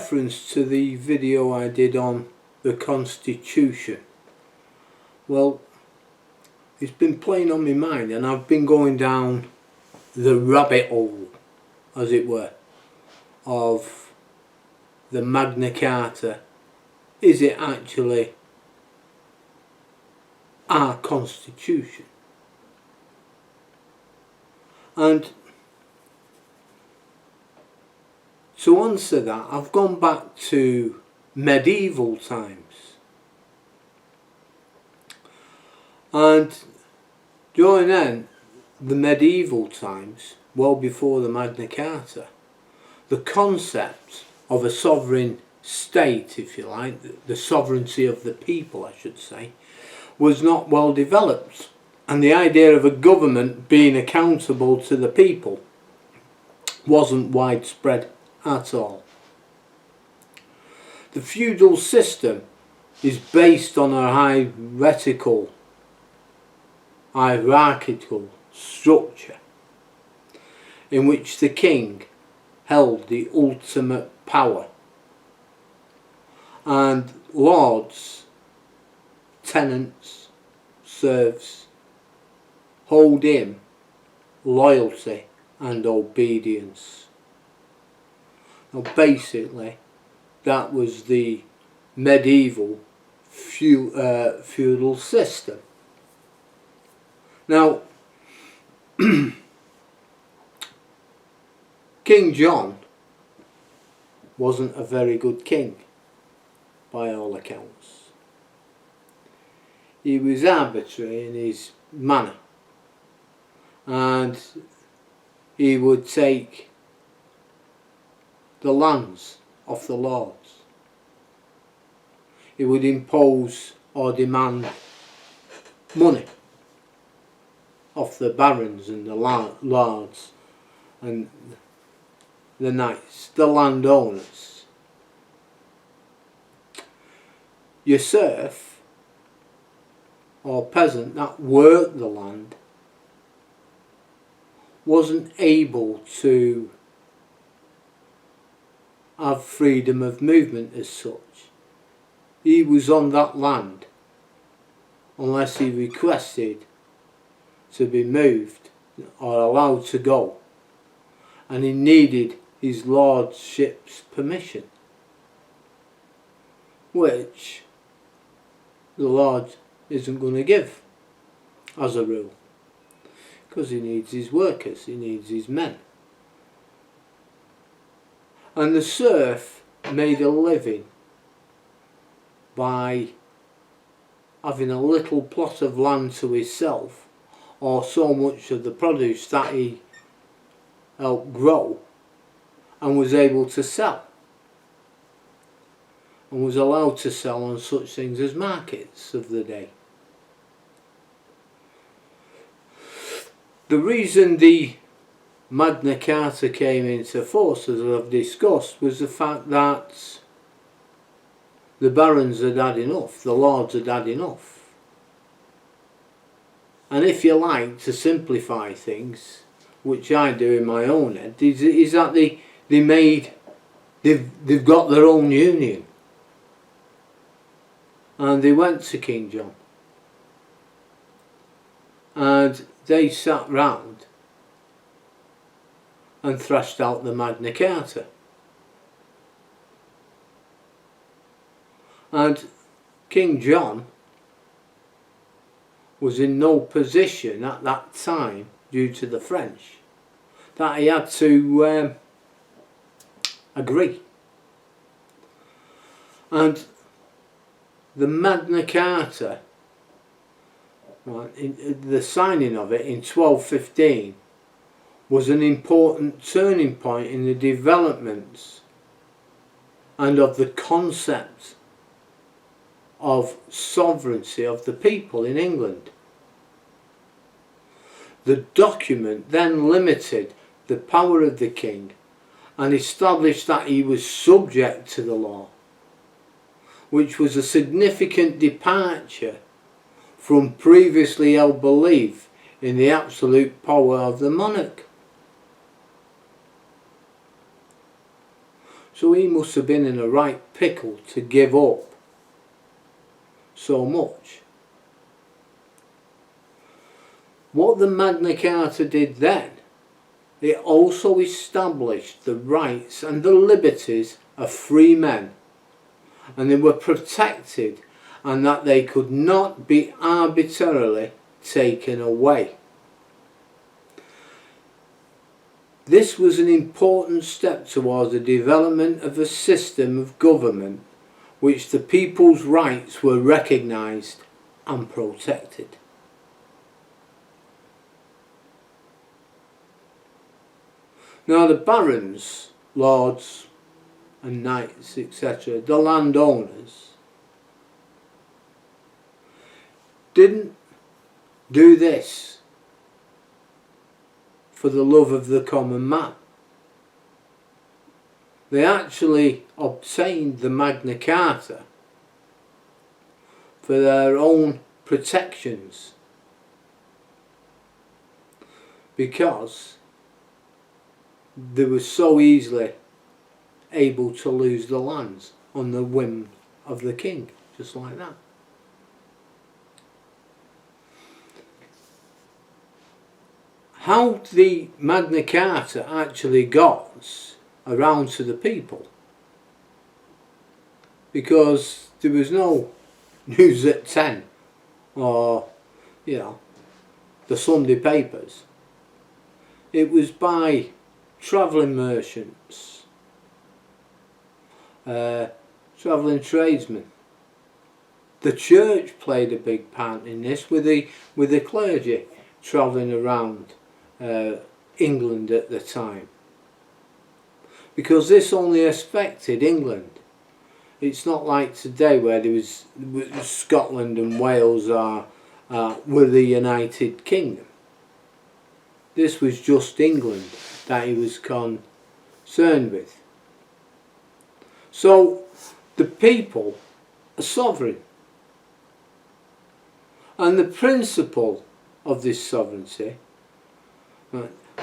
reference to the video I did on the Constitution. Well, it's been playing on my mind, and I've been going down the rabbit hole, as it were, of the Magna Carta. Is it actually our Constitution? And to answer that, I've gone back to medieval times. And during then, the medieval times, well before the Magna Carta, the concept of a sovereign state, if you like, the sovereignty of the people, I should say, was not well developed. And the idea of a government being accountable to the people wasn't widespread at all. The feudal system is based on a hierarchical structure in which the king held the ultimate power, and lords, tenants, serfs hold him loyalty and obedience. Now basically that was the medieval feudal system. Now King John wasn't a very good king by all accounts. He was arbitrary in his manner, and he would take the lands off the lords. He would impose or demand money off the barons and the lords and the knights, the landowners. Your serf or peasant that worked the land wasn't able to have freedom of movement as such. He was on that land unless he requested to be moved or allowed to go, and he needed his lordship's permission, which the lord isn't going to give as a rule, because he needs his workers, he needs his men. And the serf made a living by having a little plot of land to himself, or so much of the produce that he helped grow and was able to sell, and was allowed to sell on such things as markets of the day. The reason the Magna Carta came into force, as I've discussed, was the fact that the barons had had enough, the lords had had enough. And if you like to simplify things, which I do in my own head, is that they've got their own union. And they went to King John, and they sat round and thrashed out the Magna Carta. And King John was in no position at that time, due to the French, that he had to agree. And the Magna Carta, the signing of it in 1215, was an important turning point in the developments and of the concept of sovereignty of the people in England. The document then limited the power of the king and established that he was subject to the law, which was a significant departure from previously held belief in the absolute power of the monarch. So he must have been in a right pickle to give up so much. What the Magna Carta did then, it also established the rights and the liberties of free men, and they were protected, and that they could not be arbitrarily taken away. This was an important step towards the development of a system of government which the people's rights were recognised and protected. Now the barons, lords and knights, etc., the landowners, didn't do this for the love of the common man. They actually obtained the Magna Carta for their own protections, because they were so easily able to lose the lands on the whim of the king, just like that. How the Magna Carta actually got around to the people, because there was no news at 10 or, you know, the Sunday papers. It was by travelling merchants, travelling tradesmen. The church played a big part in this, with the clergy travelling around England at the time, because this only affected England. It's not like today where there was Scotland and Wales were the United Kingdom. This was just England that he was concerned with. So the people are sovereign, and the principle of this sovereignty,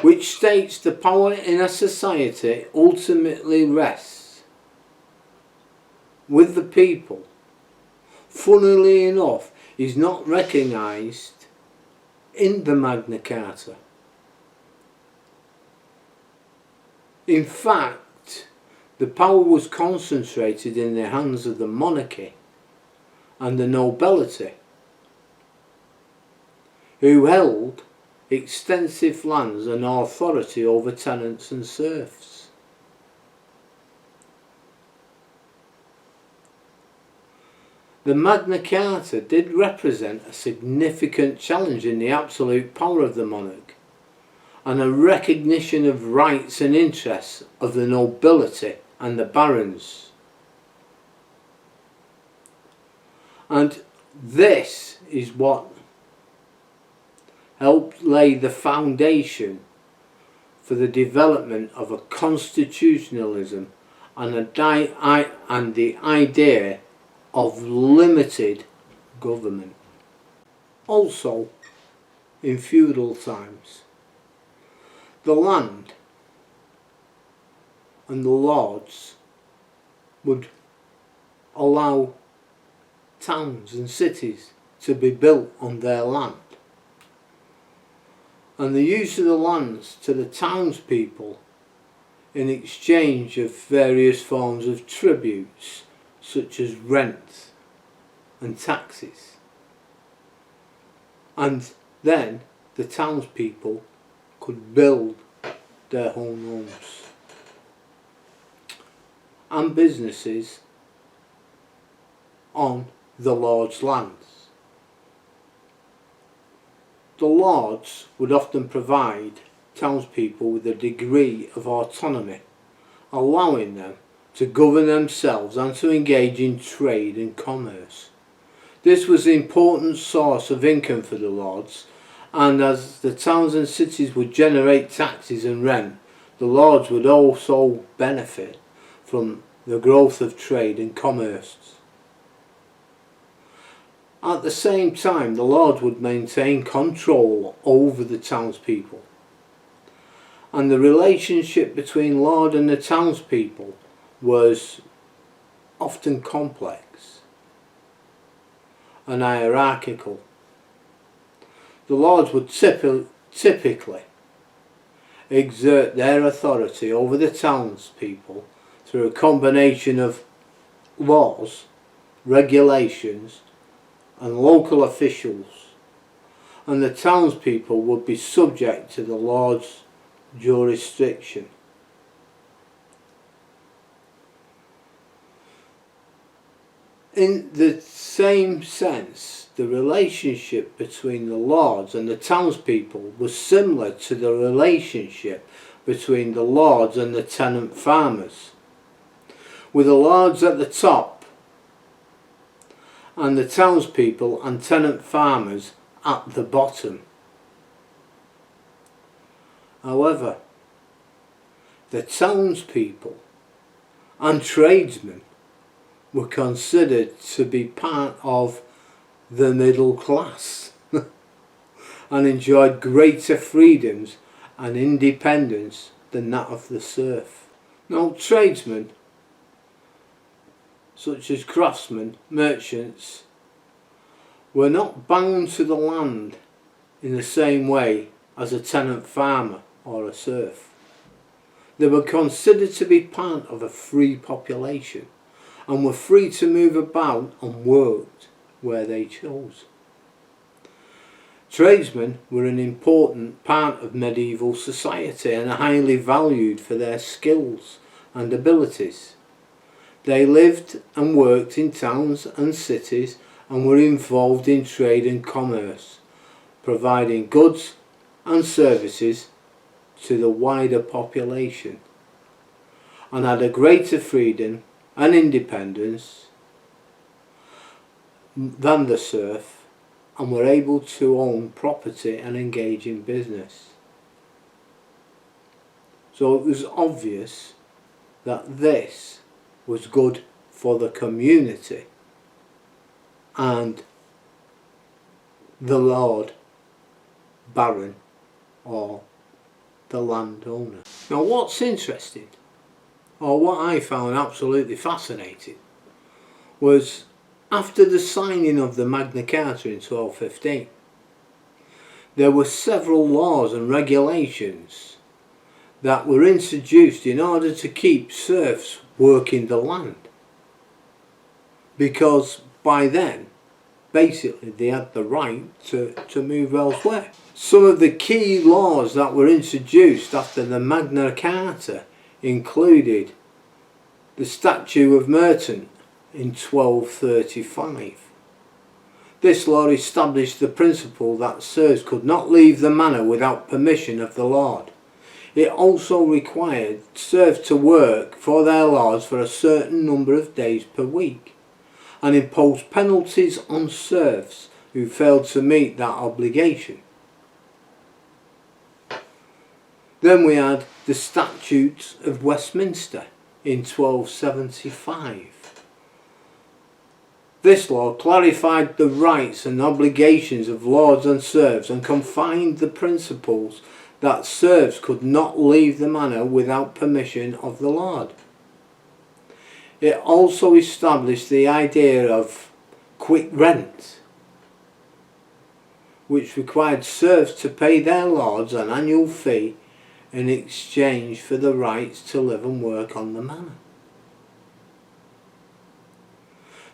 which states the power in a society ultimately rests with the people, funnily enough, is not recognised in the Magna Carta. In fact, the power was concentrated in the hands of the monarchy and the nobility, who held extensive lands and authority over tenants and serfs. The Magna Carta did represent a significant challenge in the absolute power of the monarch, and a recognition of rights and interests of the nobility and the barons. And this is what helped lay the foundation for the development of a constitutionalism and the idea of limited government. Also, in feudal times, the land and the lords would allow towns and cities to be built on their land, and the use of the lands to the townspeople in exchange of various forms of tributes such as rent and taxes, and then the townspeople could build their own homes and businesses on the lord's lands. The lords would often provide townspeople with a degree of autonomy, allowing them to govern themselves and to engage in trade and commerce. This was an important source of income for the lords, and as the towns and cities would generate taxes and rent, the lords would also benefit from the growth of trade and commerce. At the same time, the lords would maintain control over the townspeople, and the relationship between lord and the townspeople was often complex and hierarchical. The lords would typically exert their authority over the townspeople through a combination of laws, regulations and local officials, and the townspeople would be subject to the lord's jurisdiction. In the same sense, the relationship between the lords and the townspeople was similar to the relationship between the lords and the tenant farmers, with the lords at the top and the townspeople and tenant farmers at the bottom. However, the townspeople and tradesmen were considered to be part of the middle class and enjoyed greater freedoms and independence than that of the serf. Now, tradesmen, such as craftsmen, merchants, were not bound to the land in the same way as a tenant farmer or a serf. They were considered to be part of a free population and were free to move about and worked where they chose. Tradesmen were an important part of medieval society and highly valued for their skills and abilities. They lived and worked in towns and cities and were involved in trade and commerce, providing goods and services to the wider population, and had a greater freedom and independence than the serf, and were able to own property and engage in business. So it was obvious that this was good for the community and the lord, baron or the landowner. Now, what's interesting, or what I found absolutely fascinating, was after the signing of the Magna Carta in 1215, there were several laws and regulations that were introduced in order to keep serfs working the land, because by then basically they had the right to move elsewhere. Some of the key laws that were introduced after the Magna Carta included the Statute of Merton in 1235. This law established the principle that serfs could not leave the manor without permission of the lord. It also required serfs to work for their lords for a certain number of days per week, and imposed penalties on serfs who failed to meet that obligation. Then we had the Statutes of Westminster in 1275. This law clarified the rights and obligations of lords and serfs and confined the principles that serfs could not leave the manor without permission of the lord. It also established the idea of quick rent, which required serfs to pay their lords an annual fee in exchange for the rights to live and work on the manor.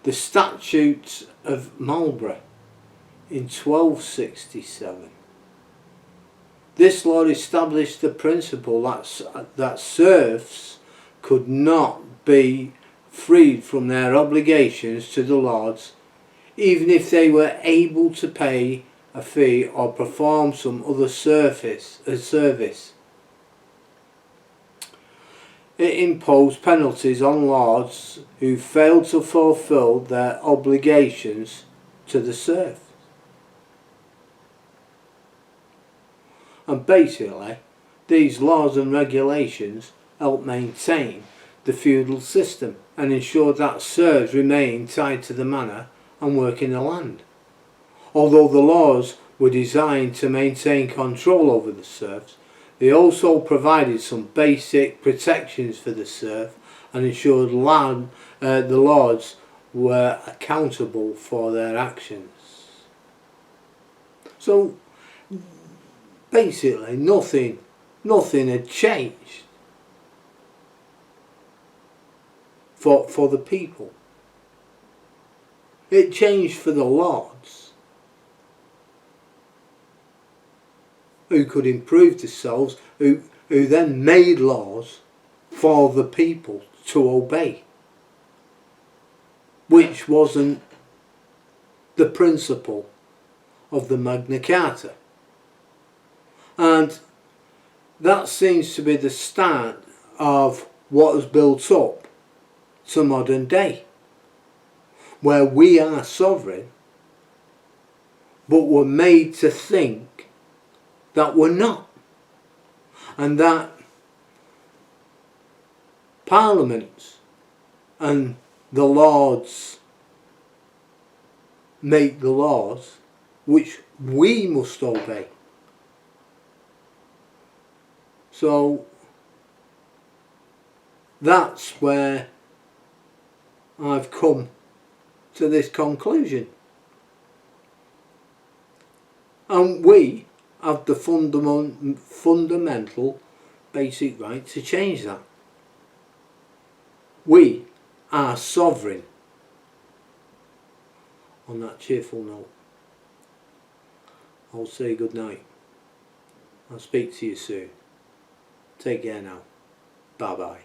The Statutes of Marlborough in 1267. This law established the principle that serfs could not be freed from their obligations to the lords, even if they were able to pay a fee or perform some other service. It imposed penalties on lords who failed to fulfil their obligations to the serfs. And basically, these laws and regulations helped maintain the feudal system and ensured that serfs remained tied to the manor and work in the land. Although the laws were designed to maintain control over the serfs, they also provided some basic protections for the serf and ensured the lords were accountable for their actions. So basically nothing had changed for the people. It changed for the lords, who could improve themselves, who then made laws for the people to obey, which wasn't the principle of the Magna Carta. And that seems to be the start of what has built up to modern day, where we are sovereign, but we're made to think that we're not, and that parliaments and the lords make the laws which we must obey. So that's where I've come to this conclusion. And we have the fundamental basic right to change that. We are sovereign. On that cheerful note, I'll say good night. I'll speak to you soon. Take care now. Bye bye.